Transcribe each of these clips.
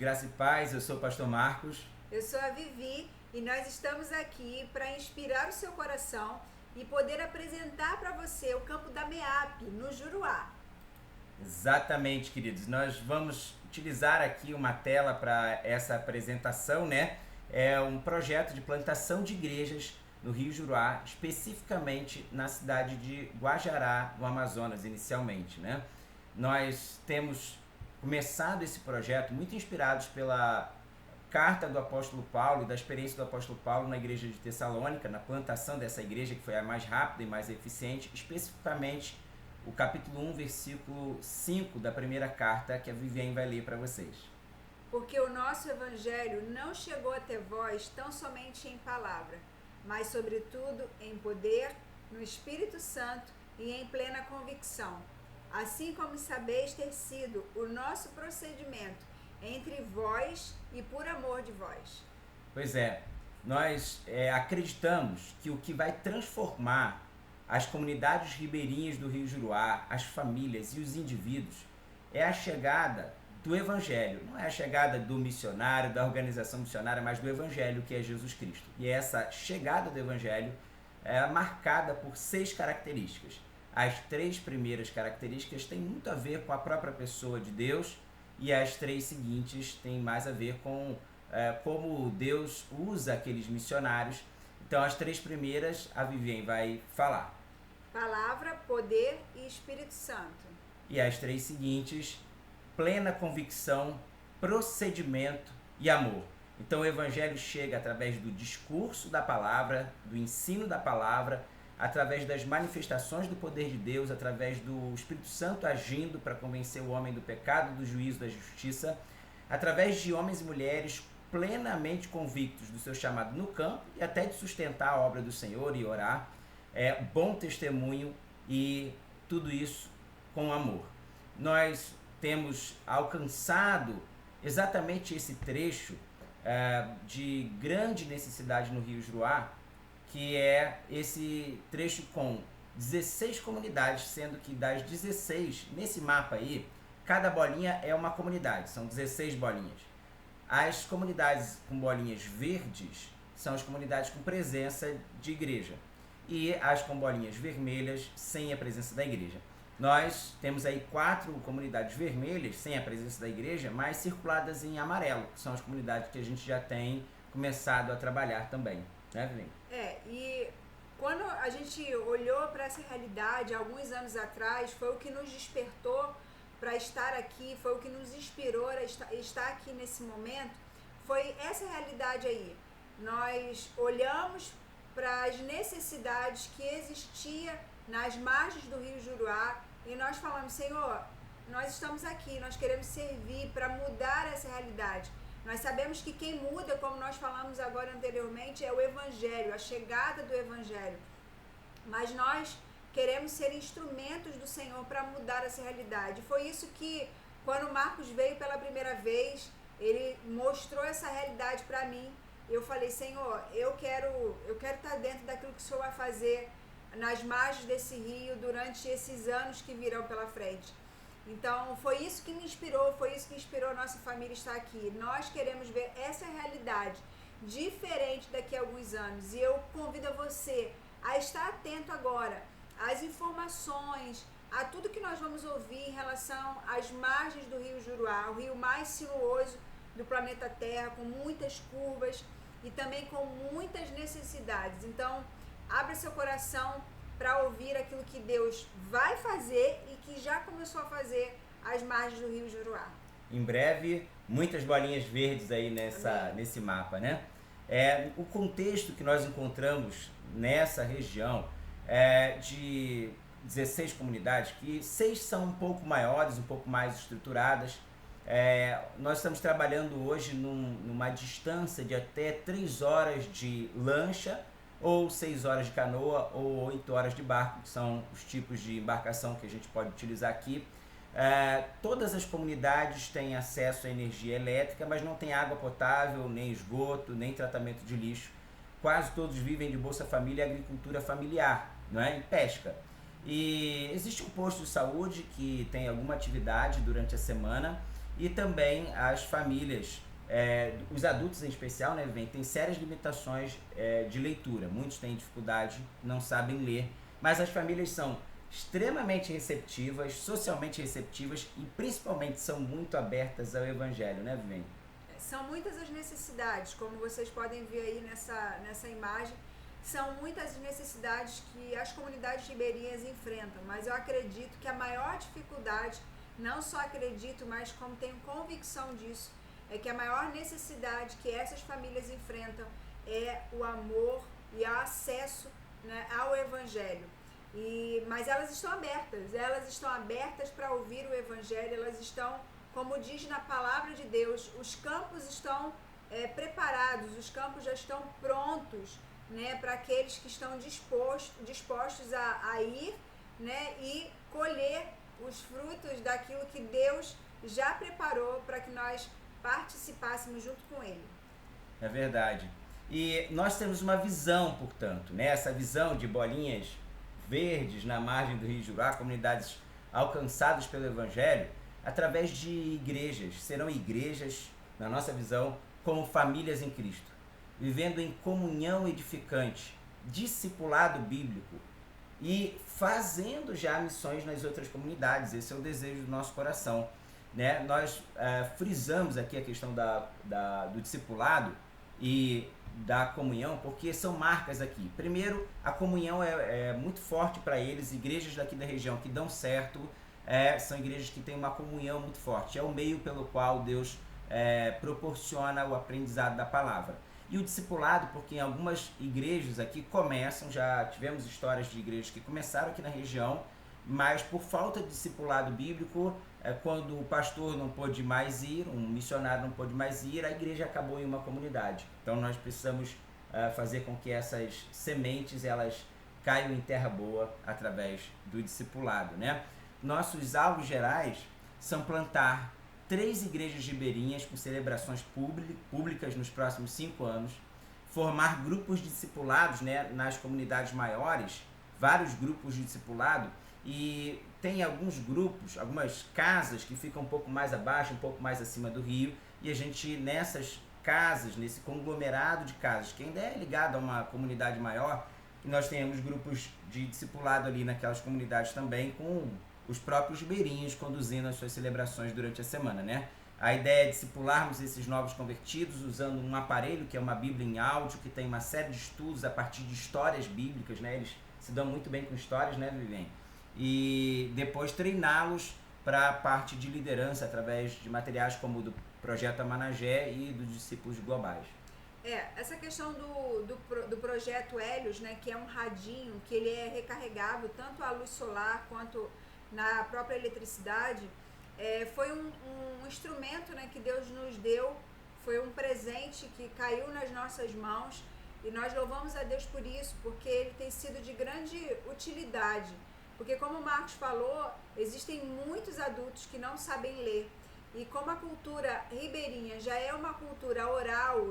graça e paz, eu sou o pastor Marcos. Eu sou a Vivi e nós estamos aqui para inspirar o seu coração e poder apresentar para você o campo da MEAP, no Juruá. Exatamente, queridos. Nós vamos utilizar aqui uma tela para essa apresentação, né? É um projeto de plantação de igrejas no Rio Juruá, especificamente na cidade de Guajará, no Amazonas, inicialmente, né? Nós temos começado esse projeto muito inspirados pela carta do apóstolo Paulo, da experiência do apóstolo Paulo na igreja de Tessalônica, na plantação dessa igreja que foi a mais rápida e mais eficiente, especificamente o capítulo 1, versículo 5 da primeira carta que a Viviane vai ler para vocês. Porque o nosso evangelho não chegou até vós tão somente em palavra, mas sobretudo em poder, no Espírito Santo e em plena convicção. Assim como sabeis ter sido o nosso procedimento entre vós e por amor de vós. Pois é, nós acreditamos que o que vai transformar as comunidades ribeirinhas do Rio Juruá, as famílias e os indivíduos, é a chegada do Evangelho. Não é a chegada do missionário, da organização missionária, mas do Evangelho, que é Jesus Cristo. E essa chegada do Evangelho é marcada por 6 características. As 3 primeiras características têm muito a ver com a própria pessoa de Deus e as 3 seguintes têm mais a ver com como Deus usa aqueles missionários. Então, as 3 primeiras a Viviane vai falar. Palavra, poder e Espírito Santo. E as 3 seguintes, plena convicção, procedimento e amor. Então, o Evangelho chega através do discurso da palavra, do ensino da palavra, através das manifestações do poder de Deus, através do Espírito Santo agindo para convencer o homem do pecado, do juízo, da justiça, através de homens e mulheres plenamente convictos do seu chamado no campo e até de sustentar a obra do Senhor e orar, bom testemunho e tudo isso com amor. Nós temos alcançado exatamente esse trecho de grande necessidade no Rio Juruá, que é esse trecho com 16 comunidades, sendo que das 16, nesse mapa aí, cada bolinha é uma comunidade, são 16 bolinhas. As comunidades com bolinhas verdes são as comunidades com presença de igreja, e as com bolinhas vermelhas sem a presença da igreja. Nós temos aí 4 comunidades vermelhas sem a presença da igreja, mas circuladas em amarelo, que são as comunidades que a gente já tem começado a trabalhar também. Né, Vivi? E quando a gente olhou para essa realidade alguns anos atrás, foi o que nos despertou para estar aqui, foi o que nos inspirou a estar aqui nesse momento, foi essa realidade aí. Nós olhamos para as necessidades que existia nas margens do Rio Juruá e nós falamos, Senhor, nós estamos aqui, nós queremos servir para mudar essa realidade. Nós sabemos que quem muda, como nós falamos agora anteriormente, é o Evangelho, a chegada do Evangelho. Mas nós queremos ser instrumentos do Senhor para mudar essa realidade. Foi isso que, quando o Marcos veio pela primeira vez, ele mostrou essa realidade para mim. Eu falei, Senhor, eu quero estar dentro daquilo que o Senhor vai fazer nas margens desse rio durante esses anos que virão pela frente. Então, foi isso que me inspirou, foi isso que inspirou a nossa família estar aqui. Nós queremos ver essa realidade diferente daqui a alguns anos. E eu convido a você a estar atento agora às informações, a tudo que nós vamos ouvir em relação às margens do Rio Juruá, o rio mais sinuoso do planeta Terra, com muitas curvas e também com muitas necessidades. Então, abra seu coração para ouvir aquilo que Deus vai fazer e que já começou a fazer às margens do Rio Juruá. Em breve, muitas bolinhas verdes aí nesse mapa, né? O contexto que nós encontramos nessa região é de 16 comunidades, que 6 são um pouco maiores, um pouco mais estruturadas. Nós estamos trabalhando hoje numa distância de até 3 horas de lancha, ou 6 horas de canoa, ou 8 horas de barco, que são os tipos de embarcação que a gente pode utilizar aqui. Todas as comunidades têm acesso à energia elétrica, mas não tem água potável, nem esgoto, nem tratamento de lixo. Quase todos vivem de Bolsa Família e agricultura familiar, não é? E pesca. E existe um posto de saúde que tem alguma atividade durante a semana e também as famílias, os adultos em especial, né, têm sérias limitações de leitura. Muitos têm dificuldade, não sabem ler, mas as famílias são extremamente receptivas, socialmente receptivas e principalmente são muito abertas ao Evangelho, né, Vivem? São muitas as necessidades, como vocês podem ver aí nessa imagem, são muitas as necessidades que as comunidades ribeirinhas enfrentam, mas eu acredito que a maior dificuldade, não só acredito, mas como tenho convicção disso, é que a maior necessidade que essas famílias enfrentam é o amor e o acesso, né, ao Evangelho. Mas elas estão abertas para ouvir o Evangelho, elas estão, como diz na palavra de Deus, os campos estão preparados, os campos já estão prontos, né, para aqueles que estão dispostos a ir, né, e colher os frutos daquilo que Deus já preparou para que nós participássemos junto com Ele. É verdade. E nós temos uma visão, portanto, né, essa visão de bolinhas verdes na margem do Rio Jurá, comunidades alcançadas pelo Evangelho, através de igrejas. Serão igrejas, na nossa visão, como famílias em Cristo, vivendo em comunhão edificante, discipulado bíblico e fazendo já missões nas outras comunidades. Esse é o desejo do nosso coração, né? Nós frisamos aqui a questão do discipulado e da comunhão, porque são marcas aqui. Primeiro, a comunhão é muito forte para eles. Igrejas daqui da região que dão certo são igrejas que têm uma comunhão muito forte. É o meio pelo qual Deus proporciona o aprendizado da palavra. E o discipulado, porque em algumas igrejas aqui começam, já tivemos histórias de igrejas que começaram aqui na região, mas por falta de discipulado bíblico, quando o pastor não pôde mais ir, um missionário não pôde mais ir, a igreja acabou em uma comunidade. Então nós precisamos fazer com que essas sementes elas caiam em terra boa através do discipulado, né? Nossos alvos gerais são plantar 3 igrejas ribeirinhas com celebrações públicas nos próximos 5 anos, formar grupos de discipulados, né, nas comunidades maiores, vários grupos de discipulado, e tem alguns grupos, algumas casas que ficam um pouco mais abaixo, um pouco mais acima do rio, e a gente nessas casas, nesse conglomerado de casas, que ainda é ligado a uma comunidade maior, nós temos grupos de discipulado ali naquelas comunidades também, com os próprios ribeirinhos conduzindo as suas celebrações durante a semana, né? A ideia é discipularmos esses novos convertidos usando um aparelho que é uma Bíblia em áudio, que tem uma série de estudos a partir de histórias bíblicas, né? Eles se dão muito bem com histórias, né, Vivem? E depois treiná-los para a parte de liderança através de materiais como o do Projeto Amanagé e dos Discípulos Globais. Essa questão do Projeto Hélios, né, que é um radinho, que ele é recarregável tanto à luz solar quanto na própria eletricidade, foi um instrumento, né, que Deus nos deu, foi um presente que caiu nas nossas mãos e nós louvamos a Deus por isso, porque ele tem sido de grande utilidade. Porque como o Marcos falou, existem muitos adultos que não sabem ler. E como a cultura ribeirinha já é uma cultura oral,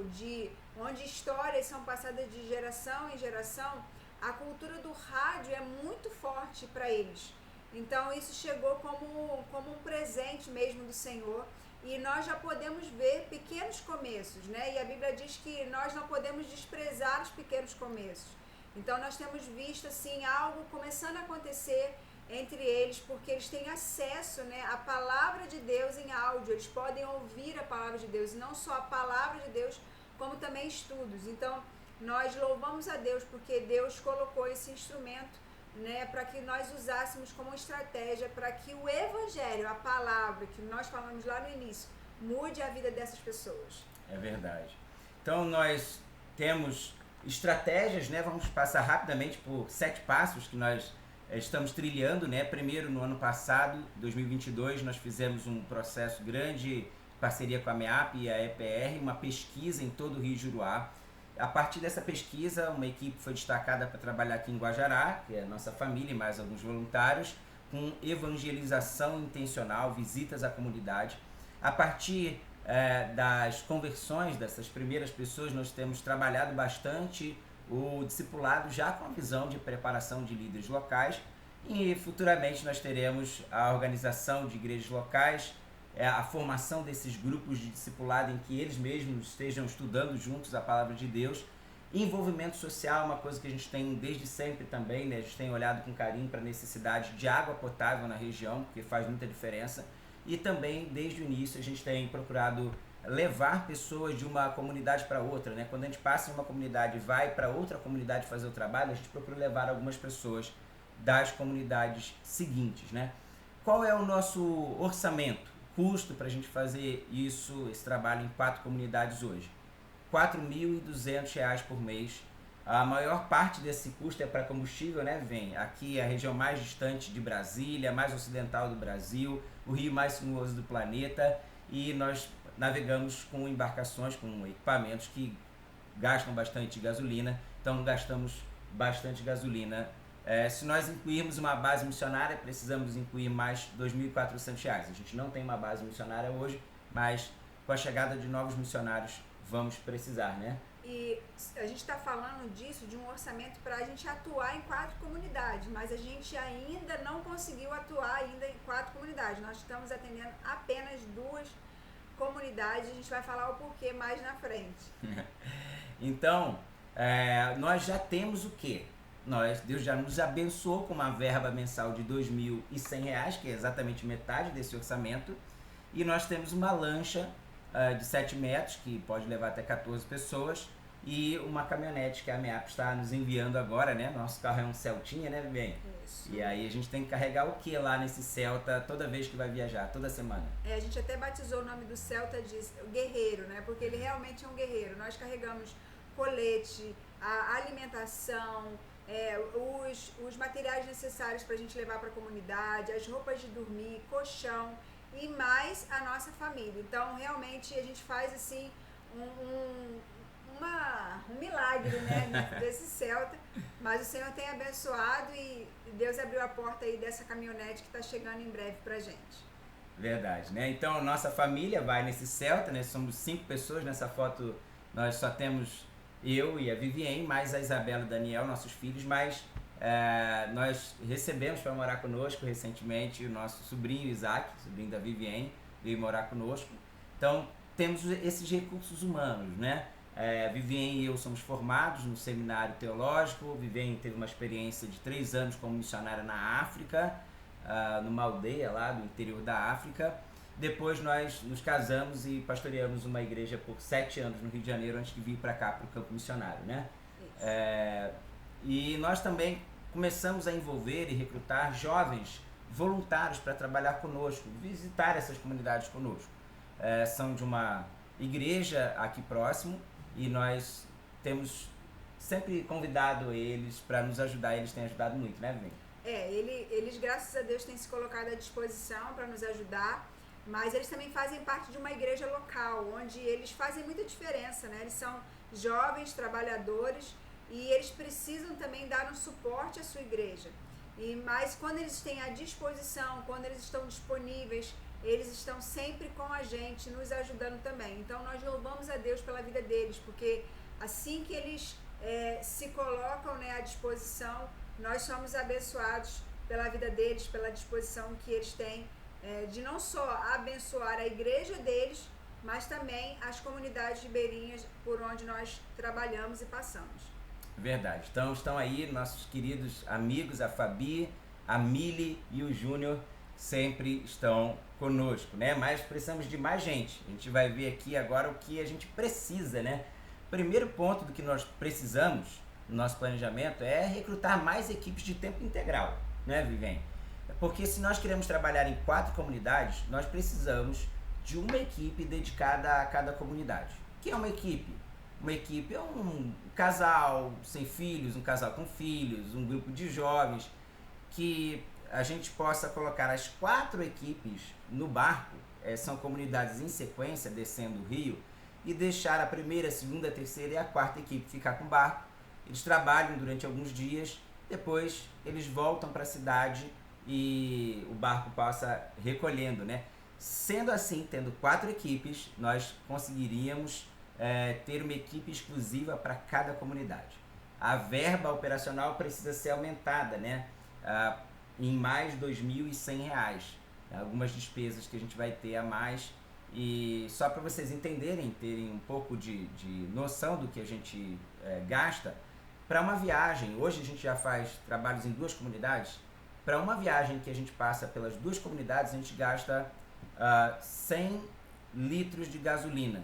onde histórias são passadas de geração em geração, a cultura do rádio é muito forte para eles. Então isso chegou como um presente mesmo do Senhor. E nós já podemos ver pequenos começos, né? E a Bíblia diz que nós não podemos desprezar os pequenos começos. Então nós temos visto assim algo começando a acontecer entre eles, porque eles têm acesso, né, à palavra de Deus em áudio, eles podem ouvir a palavra de Deus, e não só a palavra de Deus, como também estudos. Então nós louvamos a Deus porque Deus colocou esse instrumento, né, para que nós usássemos como estratégia para que o Evangelho, a palavra que nós falamos lá no início, mude a vida dessas pessoas. É verdade. Então nós temos estratégias, né? Vamos passar rapidamente por 7 passos que nós estamos trilhando, né? Primeiro, no ano passado, 2022, nós fizemos um processo grande, parceria com a MEAP e a EPR, uma pesquisa em todo o Rio Juruá. A partir dessa pesquisa, uma equipe foi destacada para trabalhar aqui em Guajará, que é a nossa família e mais alguns voluntários, com evangelização intencional, visitas à comunidade. A partir das conversões dessas primeiras pessoas, nós temos trabalhado bastante o discipulado já com a visão de preparação de líderes locais, e futuramente nós teremos a organização de igrejas locais a formação desses grupos de discipulado em que eles mesmos estejam estudando juntos a palavra de Deus. Envolvimento social é uma coisa que a gente tem desde sempre também, né? A gente tem olhado com carinho para a necessidade de água potável na região, porque faz muita diferença. E também, desde o início, a gente tem procurado levar pessoas de uma comunidade para outra, né? Quando a gente passa em uma comunidade e vai para outra comunidade fazer o trabalho, a gente procura levar algumas pessoas das comunidades seguintes, né? Qual é o nosso orçamento, custo para a gente fazer isso, esse trabalho em 4 comunidades hoje? R$ 4.200 por mês. A maior parte desse custo é para combustível, né? Vem aqui a região mais distante de Brasília, mais ocidental do Brasil, o rio mais sinuoso do planeta, e nós navegamos com embarcações, com equipamentos que gastam bastante gasolina, então gastamos bastante gasolina. Se nós incluirmos uma base missionária, precisamos incluir mais R$ 2.400. A gente não tem uma base missionária hoje, mas com a chegada de novos missionários vamos precisar, né? E a gente está falando disso, de um orçamento para a gente atuar em 4 comunidades, mas a gente ainda não conseguiu atuar ainda em 4 comunidades. Nós estamos atendendo apenas 2 comunidades, a gente vai falar o porquê mais na frente. Então, nós já temos o quê? Deus já nos abençoou com uma verba mensal de R$ 2.100, que é exatamente metade desse orçamento, e nós temos uma lancha de 7 metros, que pode levar até 14 pessoas, e uma caminhonete que a MEAP está nos enviando agora, né? Nosso carro é um Celtinha, né, Viviane? Isso. E aí a gente tem que carregar o que lá nesse Celta toda vez que vai viajar, toda semana? A gente até batizou o nome do Celta de guerreiro, né? Porque ele realmente é um guerreiro. Nós carregamos colete, a alimentação, os materiais necessários para a gente levar para a comunidade, as roupas de dormir, colchão e mais a nossa família. Então, realmente, a gente faz assim um milagre, né, desse Celta, mas o Senhor tem abençoado e Deus abriu a porta aí dessa caminhonete que está chegando em breve pra gente. Verdade, né? Então, nossa família vai nesse Celta, né? Somos 5 pessoas, nessa foto nós só temos eu e a Viviane, mais a Isabela e o Daniel, nossos filhos, mas nós recebemos para morar conosco recentemente o nosso sobrinho Isaac, sobrinho da Viviane, veio morar conosco. Então, temos esses recursos humanos, né? Viviane e eu somos formados no seminário teológico. Viviane teve uma experiência de 3 anos como missionária na África, numa aldeia lá do interior da África. Depois nós nos casamos e pastoreamos uma igreja por 7 anos no Rio de Janeiro, antes de vir para cá, para o campo missionário, né? E nós também começamos a envolver e recrutar jovens voluntários para trabalhar conosco, visitar essas comunidades conosco. São de uma igreja aqui próximo e nós temos sempre convidado eles para nos ajudar. Eles têm ajudado muito, né, Vivi? Eles, graças a Deus, têm se colocado à disposição para nos ajudar, mas eles também fazem parte de uma igreja local, onde eles fazem muita diferença, né? Eles são jovens, trabalhadores, e eles precisam também dar um suporte à sua igreja. Mas quando eles têm à disposição, quando eles estão disponíveis, eles estão sempre com a gente, nos ajudando também. Então nós louvamos a Deus pela vida deles, porque assim que eles se colocam, né, à disposição, nós somos abençoados pela vida deles, pela disposição que eles têm de não só abençoar a igreja deles, mas também as comunidades ribeirinhas por onde nós trabalhamos e passamos. Verdade. Então estão aí nossos queridos amigos, a Fabi, a Mili e o Júnior, sempre estão conosco, né? Mas precisamos de mais gente. A gente vai ver aqui agora o que a gente precisa, né? Primeiro ponto do que nós precisamos no nosso planejamento é recrutar mais equipes de tempo integral, né, Viviane? Porque se nós queremos trabalhar em 4 comunidades, nós precisamos de uma equipe dedicada a cada comunidade. O que é uma equipe? Uma equipe é um casal sem filhos, um casal com filhos, um grupo de jovens, que a gente possa colocar as 4 equipes no barco, são comunidades em sequência, descendo o rio, e deixar a primeira, a segunda, a terceira e a 4ª equipe ficar com o barco. Eles trabalham durante alguns dias, depois eles voltam para a cidade e o barco passa recolhendo, né? Sendo assim, tendo 4 equipes, nós conseguiríamos ter uma equipe exclusiva para cada comunidade. A verba operacional precisa ser aumentada, né? Em mais R$ 2.100. algumas despesas que a gente vai ter a mais. E só para vocês entenderem, terem um pouco de noção do que a gente gasta, para uma viagem, hoje a gente já faz trabalhos em 2 comunidades, para uma viagem que a gente passa pelas 2 comunidades, a gente gasta 100 litros de gasolina.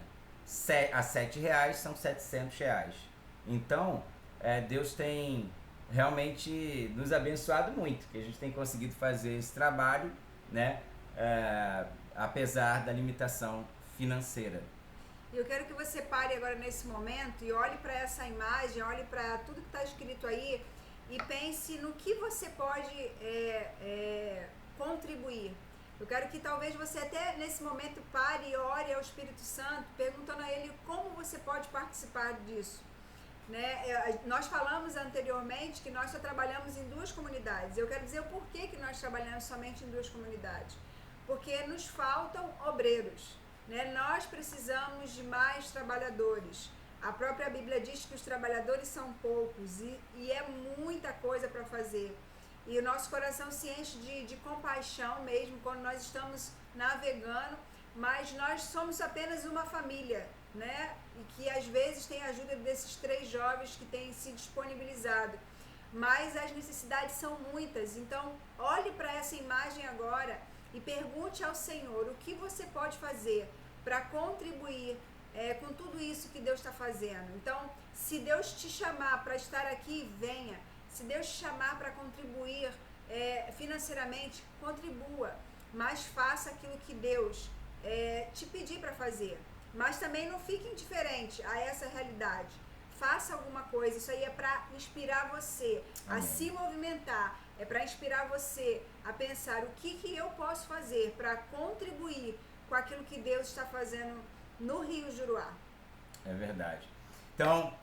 A R$7 são R$700. Então, Deus tem realmente nos abençoado muito, que a gente tem conseguido fazer esse trabalho, né? Apesar da limitação financeira. E eu quero que você pare agora nesse momento e olhe para essa imagem, olhe para tudo que está escrito aí e pense no que você pode contribuir. Eu quero que talvez você até nesse momento pare e ore ao Espírito Santo, perguntando a Ele como você pode participar disso. Né? Nós falamos anteriormente que nós só trabalhamos em 2 comunidades. Eu quero dizer o porquê que nós trabalhamos somente em 2 comunidades. Porque nos faltam obreiros. Né? Nós precisamos de mais trabalhadores. A própria Bíblia diz que os trabalhadores são poucos e é muita coisa para fazer. E o nosso coração se enche de compaixão mesmo quando nós estamos navegando, mas nós somos apenas uma família, né? E que às vezes tem a ajuda desses 3 jovens que têm se disponibilizado. Mas as necessidades são muitas, então olhe para essa imagem agora e pergunte ao Senhor o que você pode fazer para contribuir com tudo isso que Deus está fazendo. Então, se Deus te chamar para estar aqui, venha. Se Deus te chamar para contribuir financeiramente, contribua. Mas faça aquilo que Deus te pedir para fazer. Mas também não fique indiferente a essa realidade. Faça alguma coisa. Isso aí é para inspirar você a se movimentar. É para inspirar você a pensar o que eu posso fazer para contribuir com aquilo que Deus está fazendo no Rio Juruá. É verdade. Então,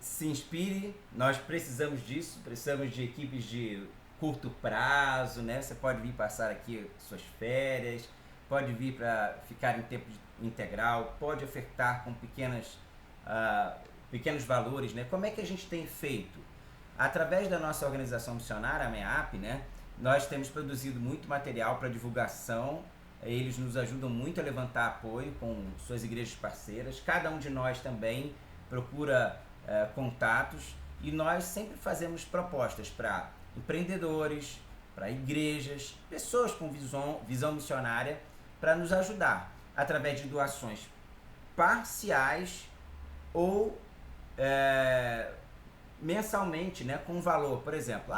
se inspire, nós precisamos disso, precisamos de equipes de curto prazo, né? Você pode vir passar aqui suas férias, pode vir para ficar em tempo integral, pode ofertar com pequenos valores, né? Como é que a gente tem feito? Através da nossa organização missionária, a MEAP, né? Nós temos produzido muito material para divulgação. Eles nos ajudam muito a levantar apoio com suas igrejas parceiras. Cada um de nós também procura contatos e nós sempre fazemos propostas para empreendedores, para igrejas, pessoas com visão missionária, para nos ajudar através de doações parciais ou mensalmente, né, com valor. Por exemplo,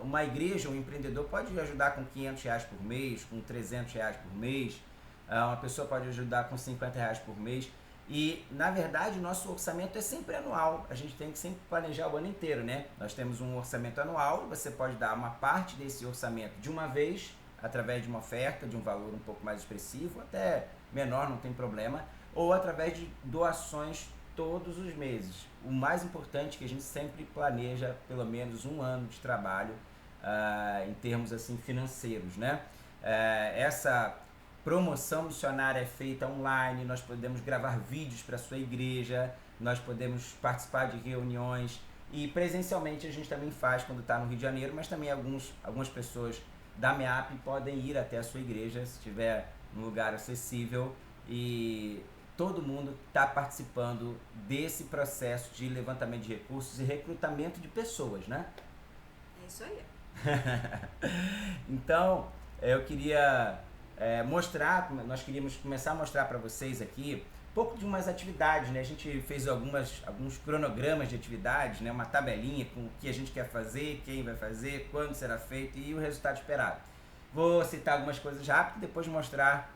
uma igreja, um empreendedor pode ajudar com R$500 por mês, com R$300 por mês, uma pessoa pode ajudar com R$50 por mês. E, na verdade, o nosso orçamento é sempre anual. A gente tem que sempre planejar o ano inteiro, né? Nós temos um orçamento anual, você pode dar uma parte desse orçamento de uma vez, através de uma oferta, de um valor um pouco mais expressivo, até menor, não tem problema, ou através de doações todos os meses. O mais importante é que a gente sempre planeja pelo menos um ano de trabalho em termos assim financeiros, né? Essa promoção missionária é feita online, nós podemos gravar vídeos para a sua igreja, nós podemos participar de reuniões e presencialmente a gente também faz quando está no Rio de Janeiro, mas também algumas pessoas da MEAP podem ir até a sua igreja se estiver num lugar acessível e todo mundo está participando desse processo de levantamento de recursos e recrutamento de pessoas, né? É isso aí. Então, eu queria nós queríamos começar a mostrar para vocês aqui um pouco de umas atividades, né? A gente fez alguns cronogramas de atividades, né? Uma tabelinha com o que a gente quer fazer, quem vai fazer, quando será feito e o resultado esperado. Vou citar algumas coisas rápido e depois mostrar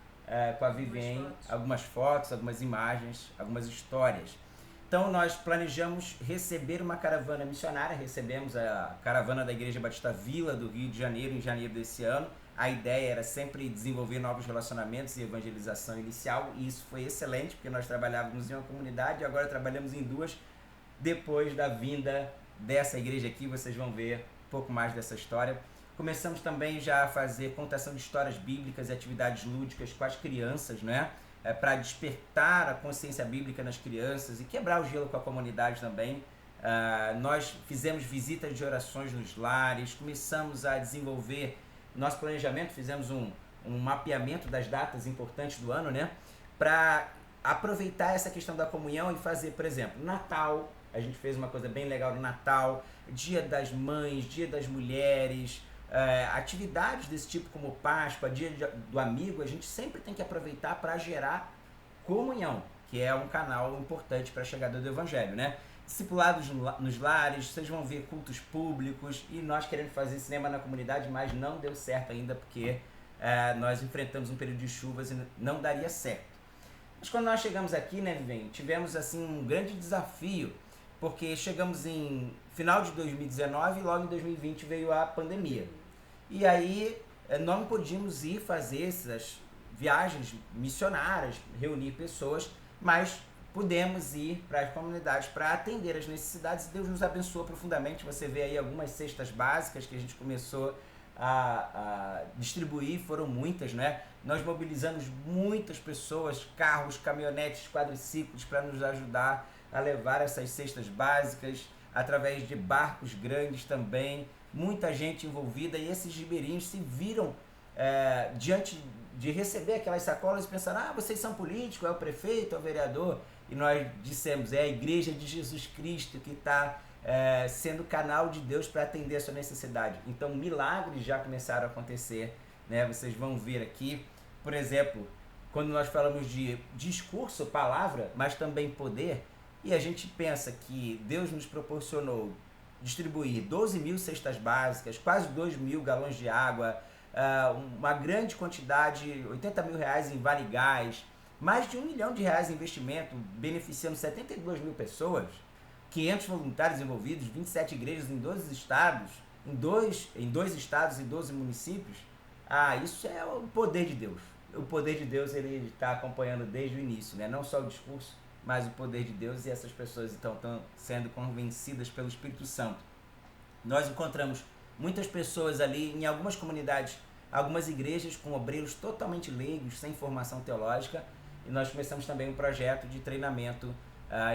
com a Viviane algumas fotos, algumas imagens, algumas histórias. Então nós planejamos receber uma caravana missionária, recebemos a caravana da Igreja Batista Vila do Rio de Janeiro em janeiro desse ano. A ideia era sempre desenvolver novos relacionamentos e evangelização inicial e isso foi excelente porque nós trabalhávamos em uma comunidade e agora trabalhamos em 2 depois da vinda dessa igreja aqui, vocês vão ver um pouco mais dessa história. Começamos também já a fazer contação de histórias bíblicas e atividades lúdicas com as crianças, né? Para despertar a consciência bíblica nas crianças e quebrar o gelo com a comunidade também. Nós fizemos visitas de orações nos lares, começamos a desenvolver nosso planejamento, fizemos um mapeamento das datas importantes do ano, né? Para aproveitar essa questão da comunhão e fazer, por exemplo, Natal. A gente fez uma coisa bem legal no Natal, Dia das Mães, Dia das Mulheres, atividades desse tipo como Páscoa, do Amigo. A gente sempre tem que aproveitar para gerar comunhão, que é um canal importante para a chegada do Evangelho, né? Discipulados nos lares, vocês vão ver cultos públicos, e nós querendo fazer cinema na comunidade, mas não deu certo ainda porque nós enfrentamos um período de chuvas e não daria certo. Mas quando nós chegamos aqui, né, Vivem, tivemos assim um grande desafio, porque chegamos em final de 2019 e logo em 2020 veio a pandemia. E aí não podíamos ir fazer essas viagens missionárias, reunir pessoas, mas pudemos ir para as comunidades para atender as necessidades, e Deus nos abençoou profundamente. Você vê aí algumas cestas básicas que a gente começou a distribuir, foram muitas, né? Nós mobilizamos muitas pessoas, carros, caminhonetes, quadriciclos, para nos ajudar a levar essas cestas básicas, através de barcos grandes também, muita gente envolvida, e esses ribeirinhos se viram diante de receber aquelas sacolas e pensaram: vocês são políticos, é o prefeito, é o vereador. E nós dissemos: é a Igreja de Jesus Cristo que está sendo canal de Deus para atender a sua necessidade. Então milagres já começaram a acontecer, né? Vocês vão ver aqui, por exemplo, quando nós falamos de discurso, palavra, mas também poder, e a gente pensa que Deus nos proporcionou distribuir 12 mil cestas básicas, quase 2 mil galões de água, uma grande quantidade, 80 mil reais em Vale Gás, mais de R$1 milhão em investimento, beneficiando 72 mil pessoas, 500 voluntários envolvidos, 27 igrejas em 12 estados, em dois estados e 12 municípios. Isso é o poder de Deus. O poder de Deus, ele está acompanhando desde o início, né? Não só o discurso, mas o poder de Deus, e essas pessoas então estão sendo convencidas pelo Espírito Santo. Nós encontramos muitas pessoas ali, em algumas comunidades, algumas igrejas com obreiros totalmente leigos, sem formação teológica, e nós começamos também um projeto de treinamento.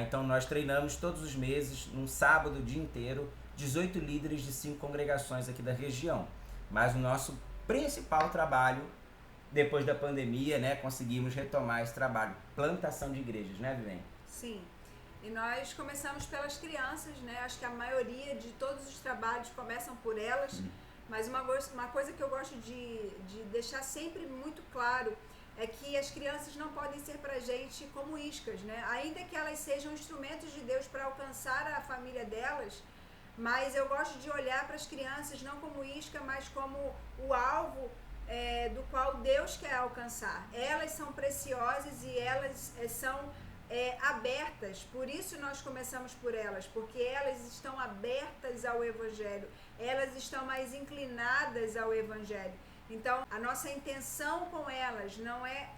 Então nós treinamos todos os meses, num sábado, o dia inteiro, 18 líderes de 5 congregações aqui da região. Mas o nosso principal trabalho, depois da pandemia, né, conseguimos retomar esse trabalho, plantação de igrejas, né, Vivem? Sim, e nós começamos pelas crianças, né? Acho que a maioria de todos os trabalhos começam por elas, mas uma coisa que eu gosto de deixar sempre muito claro é que as crianças não podem ser pra gente como iscas, né? Ainda que elas sejam instrumentos de Deus para alcançar a família delas, mas eu gosto de olhar para as crianças não como isca, mas como o alvo do qual Deus quer alcançar. Elas são preciosas e elas são abertas, por isso nós começamos por elas, porque elas estão abertas ao Evangelho, elas estão mais inclinadas ao Evangelho. Então, a nossa intenção com elas não é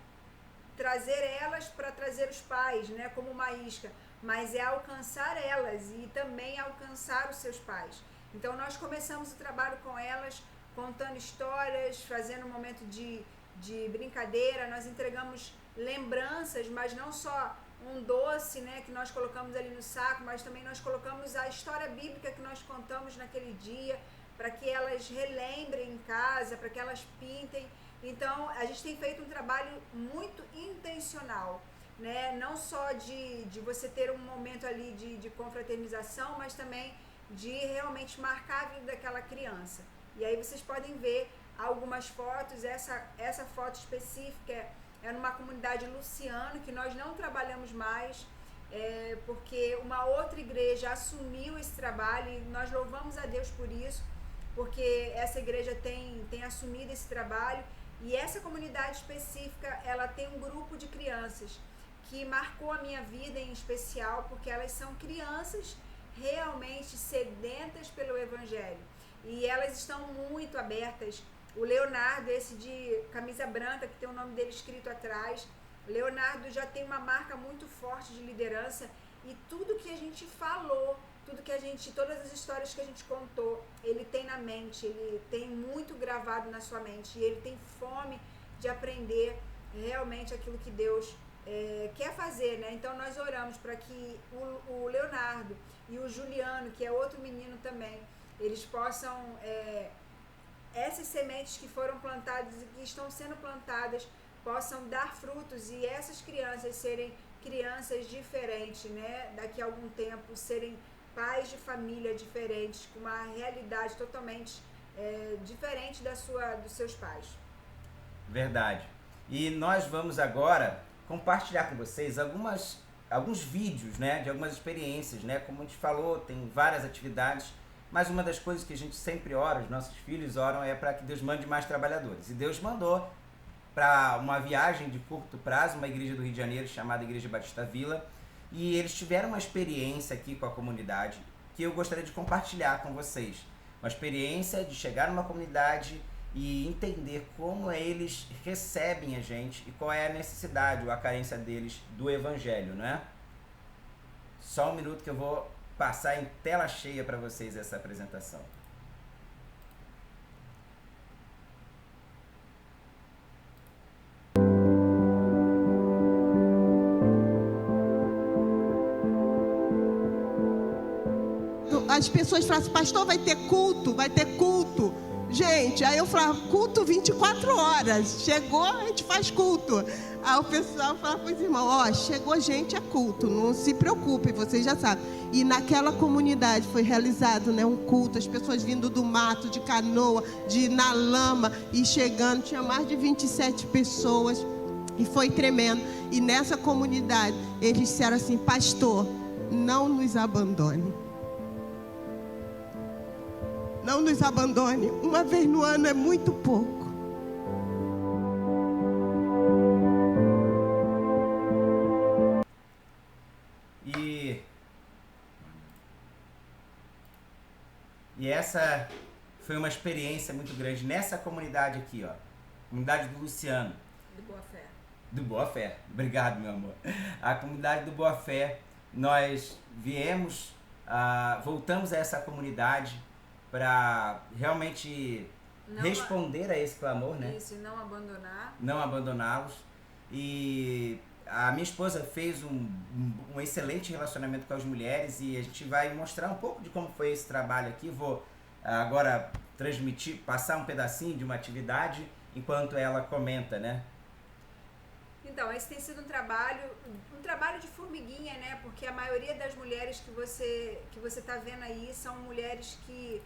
trazer elas para trazer os pais, né, como uma isca, mas é alcançar elas e também alcançar os seus pais. Então, nós começamos o trabalho com elas, contando histórias, fazendo um momento de brincadeira. Nós entregamos lembranças, mas não só um doce, né, que nós colocamos ali no saco, mas também nós colocamos a história bíblica que nós contamos naquele dia, para que elas relembrem em casa, para que elas pintem. Então, a gente tem feito um trabalho muito intencional, né? Não só de você ter um momento ali de confraternização, mas também de realmente marcar a vida daquela criança. E aí vocês podem ver algumas fotos. Essa foto específica é numa comunidade Luciano, que nós não trabalhamos mais, porque uma outra igreja assumiu esse trabalho, e nós louvamos a Deus por isso, porque essa igreja tem assumido esse trabalho. E essa comunidade específica, ela tem um grupo de crianças que marcou a minha vida em especial, porque elas são crianças realmente sedentas pelo Evangelho, e elas estão muito abertas. O Leonardo, esse de camisa branca, que tem o nome dele escrito atrás, Leonardo já tem uma marca muito forte de liderança, e tudo que a gente falou, todas as histórias que a gente contou, ele tem na mente, ele tem muito gravado na sua mente, e ele tem fome de aprender realmente aquilo que Deus quer fazer, né? Então nós oramos para que o Leonardo e o Juliano, que é outro menino também, eles possam essas sementes que foram plantadas e que estão sendo plantadas possam dar frutos e essas crianças serem crianças diferentes, né? Daqui a algum tempo serem pais de família diferentes, com uma realidade totalmente diferente dos seus pais. Verdade. E nós vamos agora compartilhar com vocês alguns vídeos, né, de algumas experiências, né? Como a gente falou, tem várias atividades, mas uma das coisas que a gente sempre ora, os nossos filhos oram, é para que Deus mande mais trabalhadores. E Deus mandou para uma viagem de curto prazo, uma igreja do Rio de Janeiro chamada Igreja Batista Vila, e eles tiveram uma experiência aqui com a comunidade que eu gostaria de compartilhar com vocês. Uma experiência de chegar numa comunidade e entender como eles recebem a gente e qual é a necessidade ou a carência deles do evangelho, né? Só um minuto que eu vou passar em tela cheia para vocês essa apresentação. As pessoas falam assim, pastor, vai ter culto, vai ter culto. Gente, aí eu falava, culto 24 horas. Chegou, a gente faz culto. Aí o pessoal fala para os irmãos, ó, chegou gente a culto, não se preocupe, vocês já sabem. E naquela comunidade foi realizado, né, um culto, as pessoas vindo do mato, de canoa, na lama, e chegando, tinha mais de 27 pessoas, e foi tremendo. E nessa comunidade, eles disseram assim, pastor, não nos abandone. Não nos abandone. Uma vez no ano é muito pouco. E essa foi uma experiência muito grande nessa comunidade aqui, ó. Comunidade do Luciano. Do Boa Fé. Do Boa Fé. Obrigado, meu amor. A comunidade do Boa Fé, nós viemos, voltamos a essa comunidade para realmente responder a esse clamor, né? Isso, e não abandonar. Não abandoná-los. E a minha esposa fez um excelente relacionamento com as mulheres e a gente vai mostrar um pouco de como foi esse trabalho aqui. Vou agora transmitir, passar um pedacinho de uma atividade enquanto ela comenta, né? Então, esse tem sido um trabalho de formiguinha, né? Porque a maioria das mulheres que você está vendo aí são mulheres que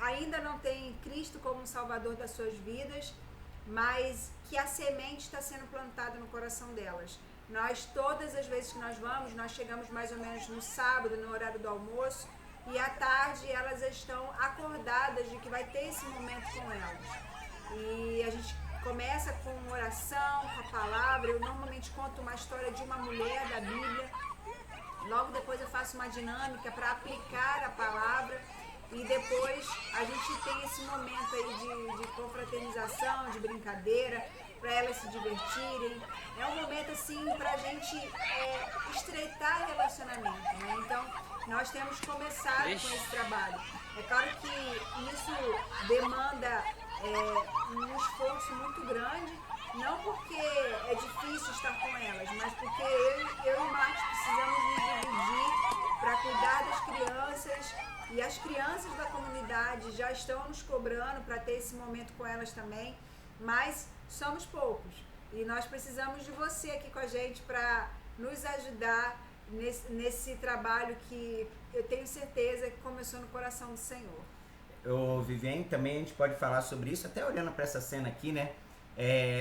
ainda não têm Cristo como um salvador das suas vidas, mas que a semente está sendo plantada no coração delas. Nós, todas as vezes que nós vamos, nós chegamos mais ou menos no sábado, no horário do almoço, e à tarde elas estão acordadas de que vai ter esse momento com elas. E a gente começa com uma oração, com a palavra. Eu normalmente conto uma história de uma mulher da Bíblia. Logo depois eu faço uma dinâmica para aplicar a palavra. E depois a gente tem esse momento aí de confraternização, de brincadeira, para elas se divertirem. É um momento assim para a gente estreitar relacionamento, né? Então nós temos começado com esse trabalho. É claro que isso demanda um esforço muito grande, não porque é difícil estar com elas, mas porque eu e o Marcos precisamos nos dividir para cuidar das crianças. E as crianças da comunidade já estão nos cobrando para ter esse momento com elas também, mas somos poucos. E nós precisamos de você aqui com a gente para nos ajudar nesse trabalho que eu tenho certeza que começou no coração do Senhor. Viviane, também a gente pode falar sobre isso, até olhando para essa cena aqui, né?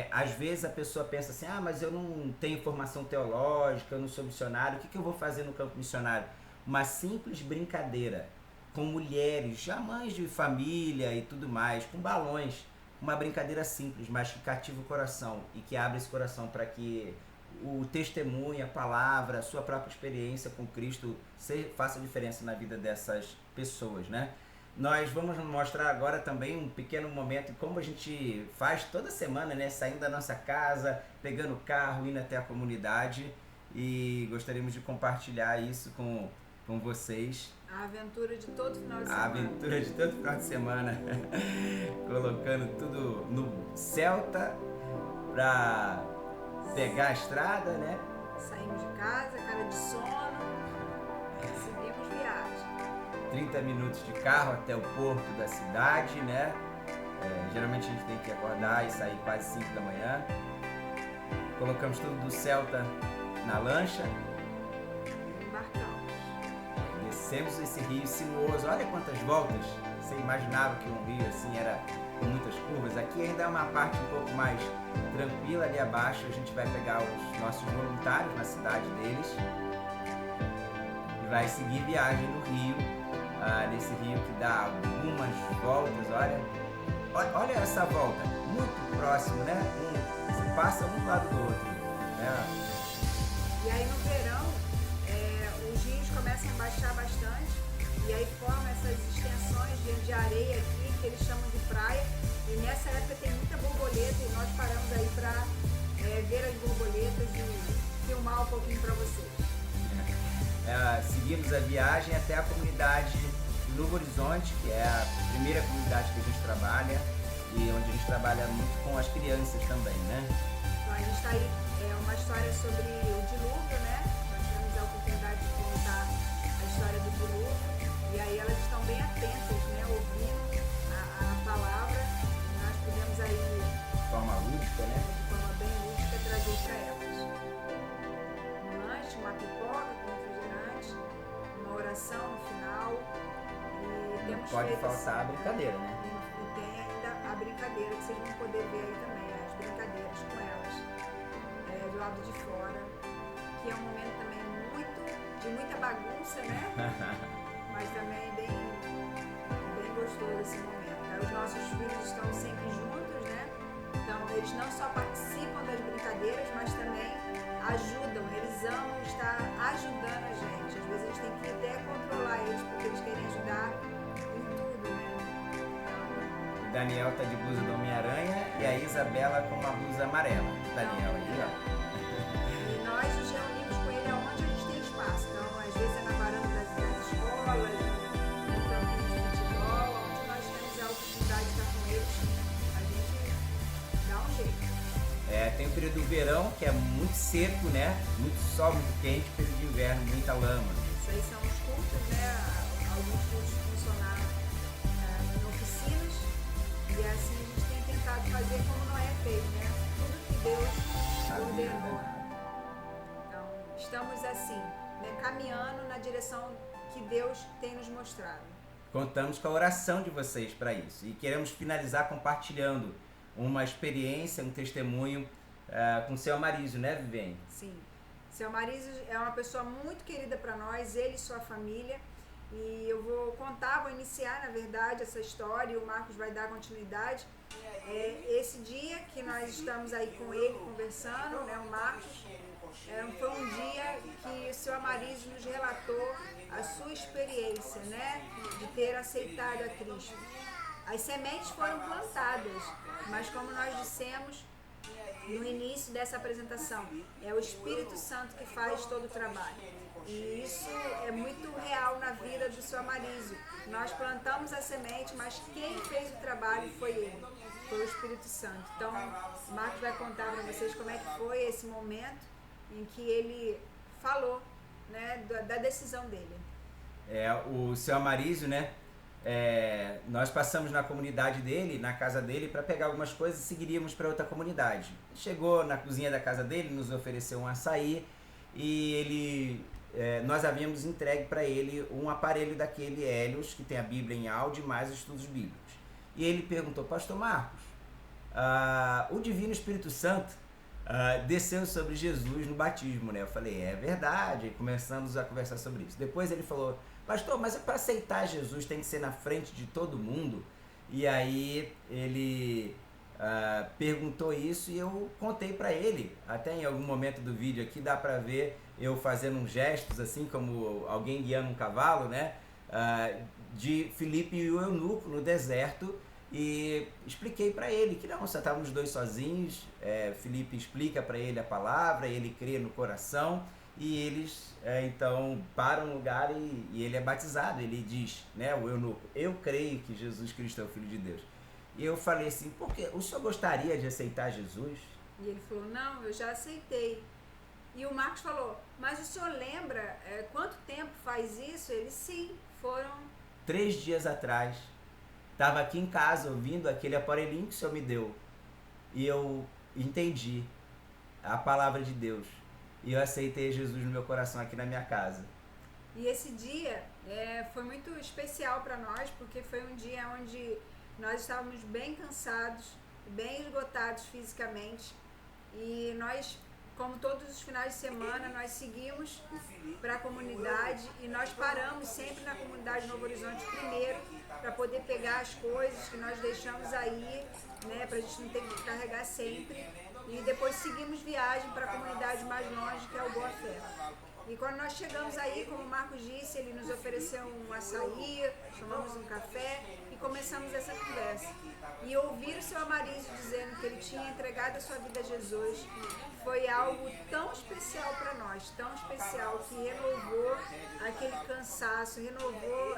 Às vezes a pessoa pensa assim, mas eu não tenho formação teológica, eu não sou missionário, o que eu vou fazer no campo missionário? Uma simples brincadeira com mulheres, já mães de família e tudo mais, com balões, uma brincadeira simples, mas que cativa o coração e que abre esse coração para que o testemunho, a palavra, a sua própria experiência com Cristo faça diferença na vida dessas pessoas, né? Nós vamos mostrar agora também um pequeno momento de como a gente faz toda semana, né? Saindo da nossa casa, pegando o carro, indo até a comunidade, e gostaríamos de compartilhar isso com vocês. A aventura de todo final de semana. A aventura de todo final de semana. Colocando tudo no Celta pra pegar a estrada, né? Saímos de casa, cara de sono, seguimos viagem. 30 minutos de carro até o porto da cidade, né? Geralmente a gente tem que acordar e sair quase 5 da manhã. Colocamos tudo do Celta na lancha. Embarcamos. Descemos esse rio sinuoso. Olha quantas voltas. Você imaginava que um rio assim era com muitas curvas. Aqui ainda é uma parte um pouco mais tranquila. Ali abaixo a gente vai pegar os nossos voluntários na cidade deles e vai seguir viagem no rio, nesse rio que dá algumas voltas. Olha essa volta, muito próximo, né? Você passa um lado do outro, né? E aí no verão, os rios começam a baixar bastante e aí formam essas extensões de areia aqui, que eles chamam de praia. E nessa época tem muita borboleta e nós paramos aí para ver as borboletas e filmar um pouquinho para vocês. Seguimos a viagem até a comunidade Novo Horizonte, que é a primeira comunidade que a gente trabalha e onde a gente trabalha muito com as crianças também, né? Então, a gente está aí, uma história sobre o dilúvio, né? Nós tivemos a oportunidade de contar a história do dilúvio e aí elas estão bem atentas, né? Ouvindo a palavra e nós podemos aí, De forma lúdica, né? de forma bem lúdica, trazer para elas um lanche, uma pipoca com refrigerante, uma oração no final. E Não temos pode feito faltar a assim, brincadeira, né? E tem ainda a brincadeira que vocês vão poder ver aí também, as brincadeiras com elas, do lado de fora, que é um momento também de muita bagunça, né? Mas também bem gostoso esse momento. Os nossos filhos estão sempre juntos, né? Então eles não só participam das brincadeiras, mas também ajudam, eles amam estar ajudando a gente. Às vezes a gente tem que até controlar eles, porque eles querem ajudar em tudo, né? O Daniel tá de blusa do Homem-Aranha e a Isabela com uma blusa amarela. Daniel aí, ó. E nós nos reunimos com ele aonde a gente tem espaço. Então, às vezes é na varanda das escolas, no campo de futebol, onde nós temos a oportunidade de estar com eles, a gente dá um jeito. Tem o período do verão, que é muito seco, né? Muito sol, muito quente, período de inverno, muita lama. Isso aí são os cultos, né? Alguns cultos funcionaram em oficinas e assim a gente tem tentado fazer como não é feito, né? Tudo que Deus ordenou. Então, estamos assim, né? Caminhando na direção que Deus tem nos mostrado. Contamos com a oração de vocês para isso e queremos finalizar compartilhando uma experiência, um testemunho com o seu Amarísio, né, Viviane? Sim. Seu Amarísio é uma pessoa muito querida para nós, ele e sua família. E eu vou iniciar, na verdade, essa história e o Marcos vai dar continuidade. Esse dia que nós estamos aí com ele conversando, né, o Marcos, foi um dia que o seu Amarísio nos relatou a sua experiência, né, de ter aceitado a Cristo. As sementes foram plantadas, mas como nós dissemos no início dessa apresentação, é o Espírito Santo que faz todo o trabalho. E isso é muito real na vida do seu Amarísio. Nós plantamos a semente, mas quem fez o trabalho foi ele, foi o Espírito Santo. Então, o Marcos vai contar para vocês como é que foi esse momento em que ele falou, né, da decisão dele. O seu Amarísio, né? Nós passamos na comunidade dele, na casa dele, para pegar algumas coisas e seguiríamos para outra comunidade. Chegou na cozinha da casa dele, nos ofereceu um açaí e nós havíamos entregue para ele um aparelho daquele Helios, que tem a Bíblia em áudio e mais estudos bíblicos. E ele perguntou: Pastor Marcos, o Divino Espírito Santo desceu sobre Jesus no batismo, né? Eu falei: é verdade. E começamos a conversar sobre isso. Depois ele falou: Pastor, mas para aceitar Jesus tem que ser na frente de todo mundo? E aí ele perguntou isso e eu contei para ele. Até em algum momento do vídeo aqui dá para ver eu fazendo uns gestos assim, como alguém guiando um cavalo, né? De Filipe e o eunuco no deserto. E expliquei para ele que não, só estávamos os dois sozinhos. Filipe explica para ele a palavra, ele crê no coração. E eles então param no lugar e ele é batizado. Ele diz, né, o eunuco: eu creio que Jesus Cristo é o Filho de Deus. E eu falei assim: por quê? O senhor gostaria de aceitar Jesus? E ele falou: não, eu já aceitei. E o Marcos falou: mas o senhor lembra quanto tempo faz isso? Ele: sim, foram 3 dias atrás. estava aqui em casa ouvindo aquele aparelhinho que o Senhor me deu. E eu entendi a palavra de Deus. E eu aceitei Jesus no meu coração aqui na minha casa. E esse dia foi muito especial para nós, porque foi um dia onde nós estávamos bem cansados, bem esgotados fisicamente. E nós, como todos os finais de semana, nós seguimos para a comunidade e nós paramos sempre na comunidade Novo Horizonte primeiro, para poder pegar as coisas que nós deixamos aí, né, para a gente não ter que carregar sempre. E depois seguimos viagem para a comunidade mais longe, que é o Boa Fé. E quando nós chegamos aí, como o Marcos disse, ele nos ofereceu um açaí, tomamos um café e começamos essa conversa. E ouvir o seu Amarício dizendo que ele tinha entregado a sua vida a Jesus foi algo tão especial para nós, tão especial, que renovou aquele cansaço, renovou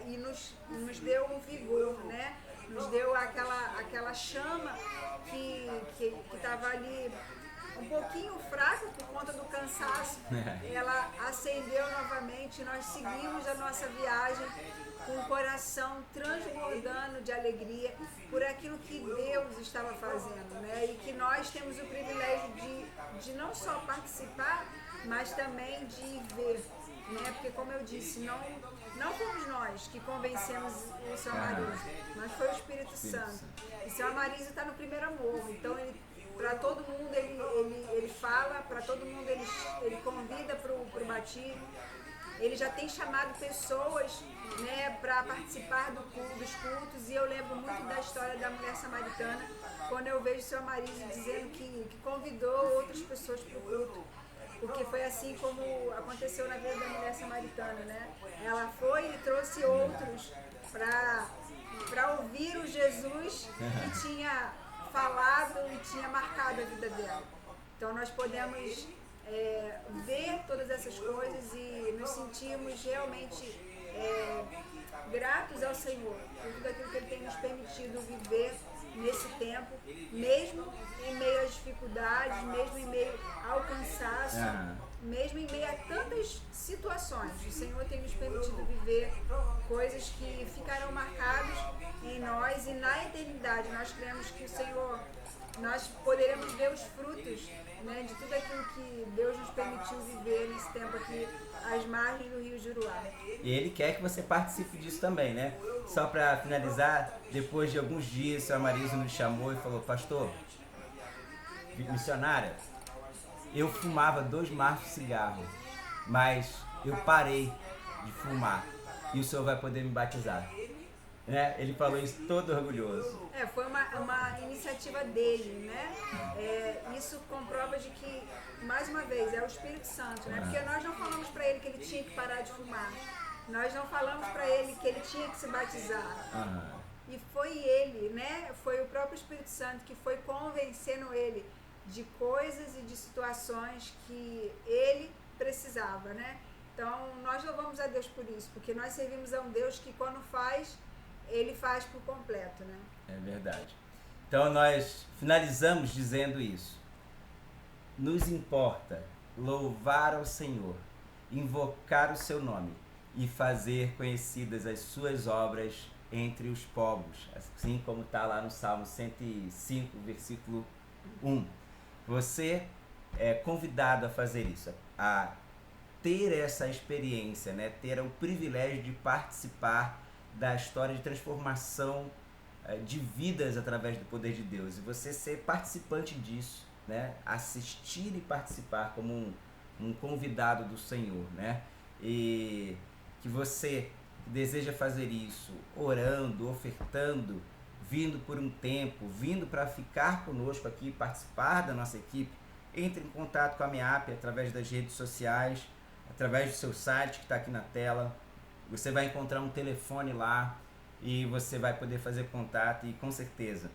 e nos deu um vigor, né? Nos deu aquela chama que estava ali um pouquinho fraca por conta do cansaço. Ela acendeu novamente e nós seguimos a nossa viagem com o coração transbordando de alegria por aquilo que Deus estava fazendo, né? E que nós temos o privilégio de não só participar, mas também de ver, né? Porque, como eu disse, não fomos nós que convencemos o seu Amarício, mas foi o Espírito Santo. E o seu Amarício está no primeiro amor, então para todo mundo ele fala, para todo mundo ele convida para o batismo. Ele já tem chamado pessoas, né, para participar dos cultos, e eu lembro muito da história da mulher samaritana, quando eu vejo o seu Amarício dizendo que convidou outras pessoas para o culto. Porque foi assim como aconteceu na vida da mulher samaritana, né? Ela foi e trouxe outros para ouvir o Jesus que tinha falado e tinha marcado a vida dela. Então nós podemos ver todas essas coisas e nos sentirmos realmente gratos ao Senhor por tudo aquilo que Ele tem nos permitido viver nesse tempo, mesmo em meio às dificuldades, mesmo em meio ao cansaço, mesmo em meio a tantas situações. O Senhor tem nos permitido viver coisas que ficarão marcadas em nós, e na eternidade nós cremos que o Senhor, nós poderemos ver os frutos, né, de tudo aquilo que Deus nos permitiu viver nesse tempo aqui às margens do Rio Juruá. E Ele quer que você participe disso também, né? Só para finalizar, depois de alguns dias, o seu Amarício nos chamou e falou: pastor, missionária, eu fumava 2 maços de cigarro, mas eu parei de fumar e o senhor vai poder me batizar. Né? Ele falou isso todo orgulhoso. Foi uma iniciativa dele, né? Isso comprova de que, mais uma vez, é o Espírito Santo, né? Porque nós não falamos para ele que ele tinha que parar de fumar. Nós não falamos para ele que ele tinha que se batizar. E foi ele, né? Foi o próprio Espírito Santo que foi convencendo ele de coisas e de situações que ele precisava, né? Então, nós louvamos a Deus por isso, porque nós servimos a um Deus que, quando faz, Ele faz por completo, né? É verdade. Então, nós finalizamos dizendo isso. Nos importa louvar ao Senhor, invocar o seu nome e fazer conhecidas as suas obras entre os povos, assim como está lá no Salmo 105, versículo 1. Você é convidado a fazer isso, a ter essa experiência, né? Ter o privilégio de participar da história de transformação de vidas através do poder de Deus, e você ser participante disso, né? Assistir e participar como um convidado do Senhor, né? E que você deseja fazer isso orando, ofertando, vindo por um tempo, vindo para ficar conosco aqui, participar da nossa equipe, entre em contato com a MEAP através das redes sociais, através do seu site que está aqui na tela. Você vai encontrar um telefone lá e você vai poder fazer contato, e com certeza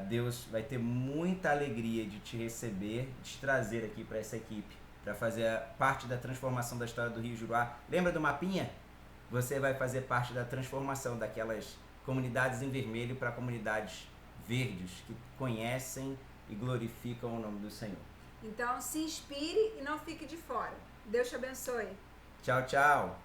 Deus vai ter muita alegria de te receber, de te trazer aqui para essa equipe, para fazer parte da transformação da história do Rio Juruá. Lembra do mapinha? Você vai fazer parte da transformação daquelas comunidades em vermelho para comunidades verdes que conhecem e glorificam o nome do Senhor. Então, se inspire e não fique de fora. Deus te abençoe. Tchau, tchau.